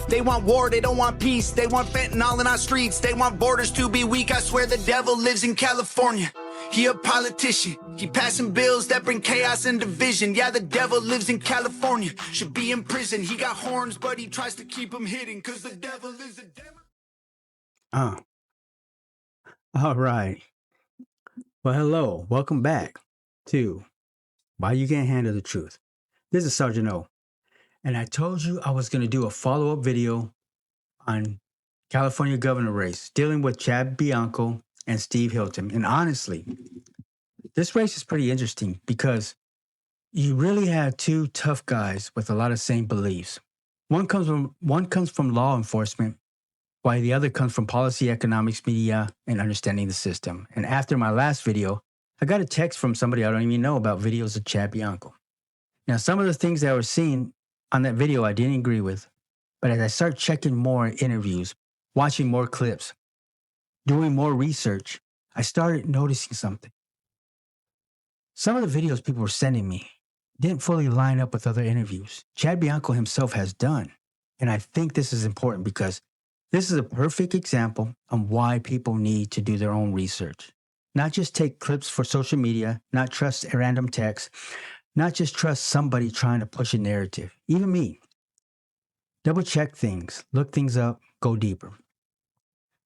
They want war, they don't want peace. They want fentanyl in our streets. They want borders to be weak. I swear the devil lives in California. He a politician. He passing bills that bring chaos and division. Yeah, the devil lives in California. Should be in prison. He got horns, but he tries to keep them hidden. Cause the devil is a devil. All right. Well, hello. Welcome back to Why You Can't Handle the Truth. This is Sergeant O. And I told you I was going to do a follow-up video on California governor race, dealing with Chad Bianco and Steve Hilton. And honestly, this race is pretty interesting because you really have two tough guys with a lot of same beliefs. One comes from law enforcement, while the other comes from policy, economics, media, and understanding the system. And after my last video, I got a text from somebody I don't even know about videos of Chad Bianco. Now, some of the things that I was seeing on that video I didn't agree with, but as I start checking more interviews, watching more clips, doing more research, I started noticing something. Some of the videos people were sending me didn't fully line up with other interviews Chad Bianco himself has done. And I think this is important because this is a perfect example of why people need to do their own research. Not just take clips for social media, not trust random text, not just trust somebody trying to push a narrative. Even me. Double check things, look things up, go deeper.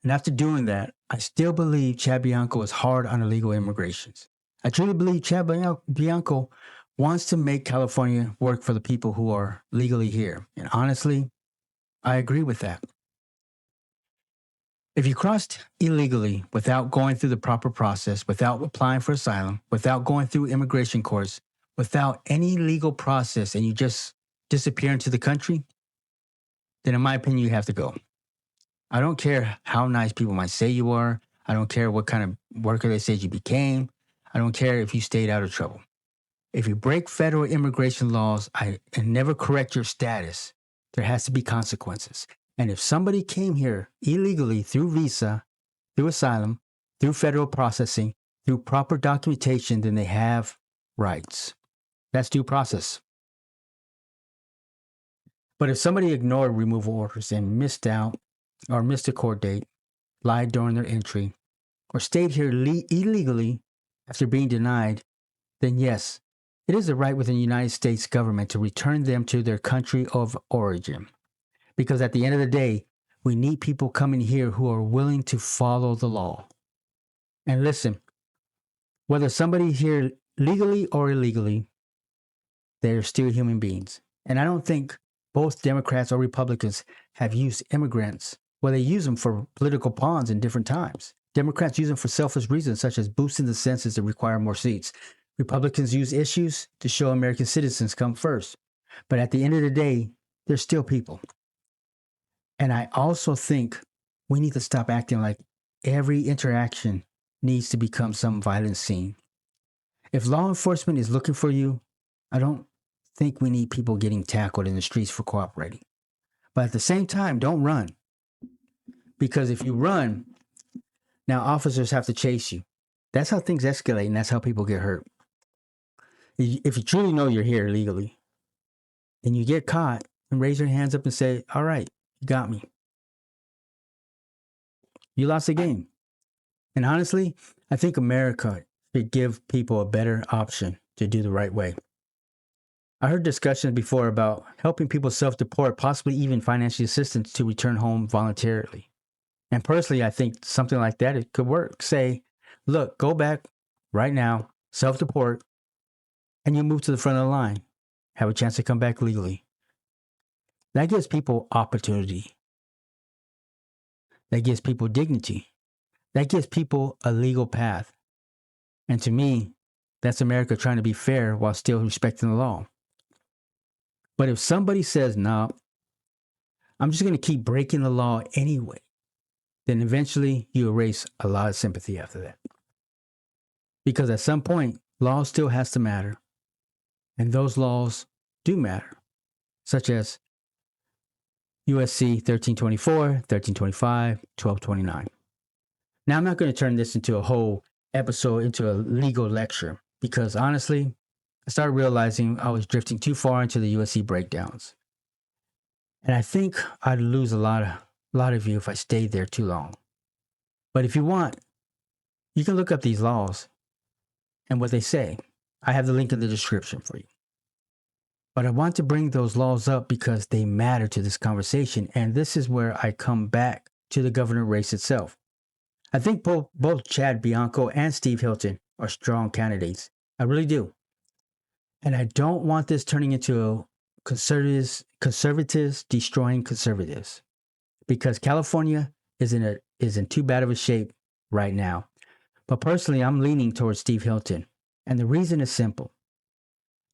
And after doing that, I still believe Chad Bianco is hard on illegal immigrations. I truly believe Chad Bianco wants to make California work for the people who are legally here. And honestly, I agree with that. If you crossed illegally without going through the proper process, without applying for asylum, without going through immigration courts, without any legal process, and you just disappear into the country, then in my opinion, you have to go. I don't care how nice people might say you are. I don't care what kind of worker they said you became. I don't care if you stayed out of trouble. If you break federal immigration laws and never correct your status, there has to be consequences. And if somebody came here illegally through visa, through asylum, through federal processing, through proper documentation, then they have rights. That's due process. But if somebody ignored removal orders and missed out or missed a court date, lied during their entry, or stayed here illegally after being denied, then yes, it is a right within the United States government to return them to their country of origin. Because at the end of the day, we need people coming here who are willing to follow the law. And listen, whether somebody here legally or illegally, they're still human beings. And I don't think both Democrats or Republicans have used immigrants. Well, they use them for political pawns in different times. Democrats use them for selfish reasons, such as boosting the census to require more seats. Republicans use issues to show American citizens come first. But at the end of the day, they're still people. And I also think we need to stop acting like every interaction needs to become some violent scene. If law enforcement is looking for you, I don't think we need people getting tackled in the streets for cooperating. But at the same time, don't run. Because if you run, now officers have to chase you. That's how things escalate, and that's how people get hurt. If you truly know you're here illegally, and you get caught, and raise your hands up and say, all right, you got me. You lost the game. And honestly, I think America should give people a better option to do the right way. I heard discussions before about helping people self-deport, possibly even financial assistance to return home voluntarily. And personally, I think something like that, it could work. Say, look, go back right now, self-deport, and you move to the front of the line. Have a chance to come back legally. That gives people opportunity. That gives people dignity. That gives people a legal path. And to me, that's America trying to be fair while still respecting the law. But if somebody says, no, I'm just going to keep breaking the law anyway, then eventually you erase a lot of sympathy after that. Because at some point, law still has to matter. And those laws do matter, such as USC 1324, 1325, 1229. Now, I'm not going to turn this into a whole episode into a legal lecture because honestly, I started realizing I was drifting too far into the USC breakdowns. And I think I'd lose a lot of you if I stayed there too long. But if you want, you can look up these laws and what they say. I have the link in the description for you. But I want to bring those laws up because they matter to this conversation. And this is where I come back to the governor race itself. I think both Chad Bianco and Steve Hilton are strong candidates. I really do. And I don't want this turning into conservatives destroying conservatives, because California is in too bad of a shape right now. But personally, I'm leaning towards Steve Hilton. And the reason is simple.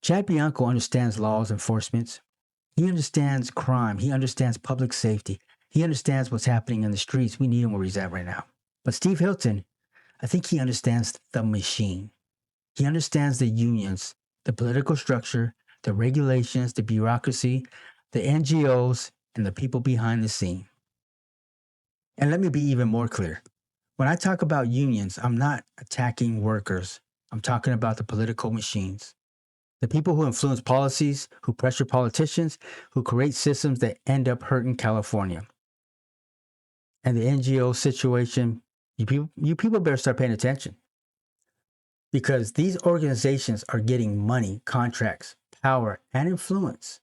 Chad Bianco understands laws enforcement. He understands crime. He understands public safety. He understands what's happening in the streets. We need him where he's at right now. But Steve Hilton, I think he understands the machine. He understands the unions, the political structure, the regulations, the bureaucracy, the NGOs, and the people behind the scene. And let me be even more clear. When I talk about unions, I'm not attacking workers. I'm talking about the political machines. The people who influence policies, who pressure politicians, who create systems that end up hurting California. And the NGO situation, you people better start paying attention. Because these organizations are getting money, contracts, power, and influence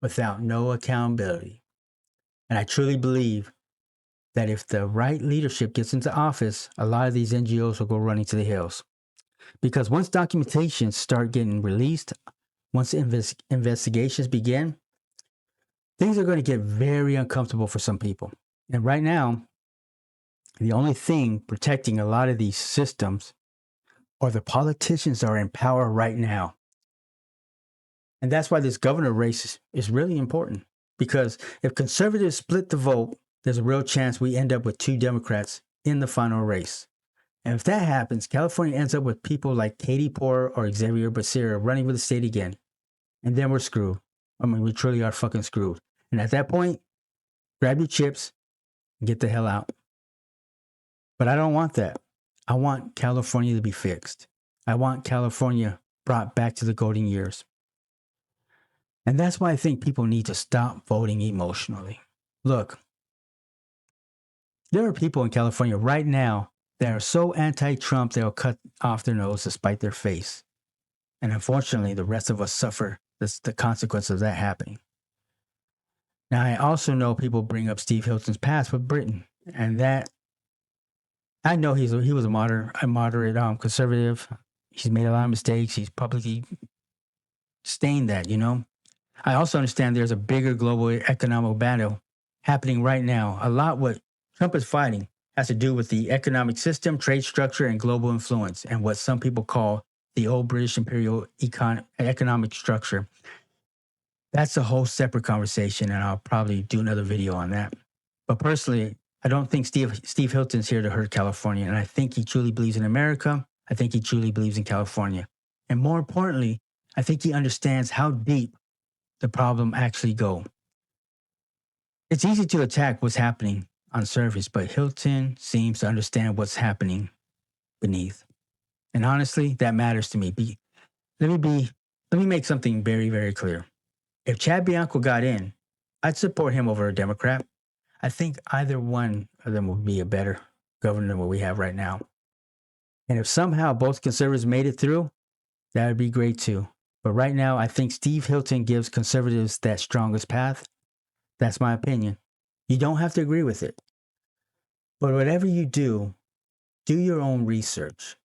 without no accountability. And I truly believe that if the right leadership gets into office, a lot of these NGOs will go running to the hills. Because once documentations start getting released, once investigations begin, things are going to get very uncomfortable for some people. And right now, the only thing protecting a lot of these systems are the politicians that are in power right now. And that's why this governor race is really important. Because if conservatives split the vote, there's a real chance we end up with 2 Democrats in the final race. And if that happens, California ends up with people like Katie Porter or Xavier Becerra running with the state again. And then we're screwed. I mean, we truly are fucking screwed. And at that point, grab your chips and get the hell out. But I don't want that. I want California to be fixed. I want California brought back to the golden years. And that's why I think people need to stop voting emotionally. Look, there are people in California right now that are so anti-Trump they'll cut off their nose to spite their face. And unfortunately, the rest of us suffer the consequence of that happening. Now, I also know people bring up Steve Hilton's past with Britain, and that I know he was a moderate conservative. He's made a lot of mistakes. He's publicly stained that, you know. I also understand there's a bigger global economic battle happening right now. A lot what Trump is fighting has to do with the economic system, trade structure, and global influence, and what some people call the old British imperial economic structure. That's a whole separate conversation, and I'll probably do another video on that. But personally, I don't think Steve Hilton's here to hurt California, and I think he truly believes in America. I think he truly believes in California. And more importantly, I think he understands how deep the problem actually goes. It's easy to attack what's happening on surface, but Hilton seems to understand what's happening beneath. And honestly, that matters to me. Let me make something very, very clear. If Chad Bianco got in, I'd support him over a Democrat. I think either one of them would be a better governor than what we have right now. And if somehow both conservatives made it through, that would be great too. But right now, I think Steve Hilton gives conservatives that strongest path. That's my opinion. You don't have to agree with it. But whatever you do your own research.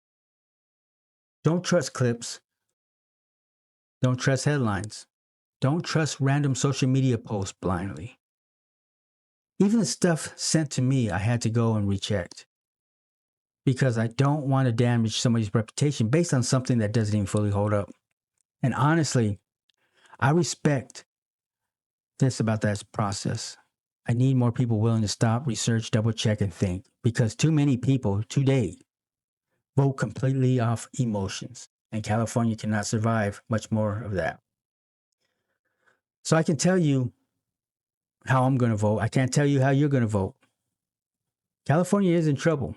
Don't trust clips. Don't trust headlines. Don't trust random social media posts blindly. Even the stuff sent to me, I had to go and recheck. Because I don't want to damage somebody's reputation based on something that doesn't even fully hold up. And honestly, I respect this about that process. I need more people willing to stop, research, double check, and think. Because too many people today vote completely off emotions. And California cannot survive much more of that. So I can tell you how I'm going to vote. I can't tell you how you're going to vote. California is in trouble.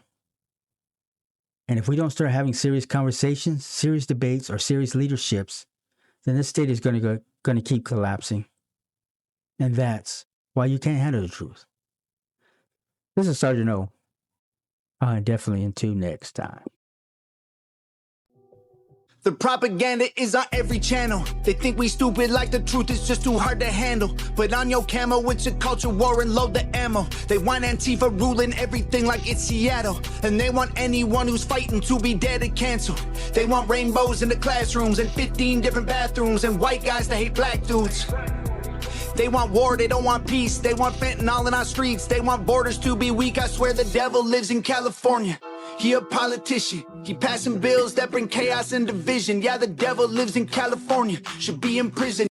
And if we don't start having serious conversations, serious debates, or serious leaderships, then this state is going to keep collapsing. And that's why you can't handle the truth. This is Sergeant O. Definitely until next time. The propaganda is on every channel. They think we stupid like the truth is just too hard to handle. Put on your camo, it's a culture war and load the ammo. They want Antifa ruling everything like it's Seattle. And they want anyone who's fighting to be dead and canceled. They want rainbows in the classrooms and 15 different bathrooms and white guys that hate black dudes. They want war, they don't want peace. They want fentanyl in our streets. They want borders to be weak. I swear the devil lives in California. He a politician. He passing bills that bring chaos and division. Yeah, the devil lives in California. Should be in prison.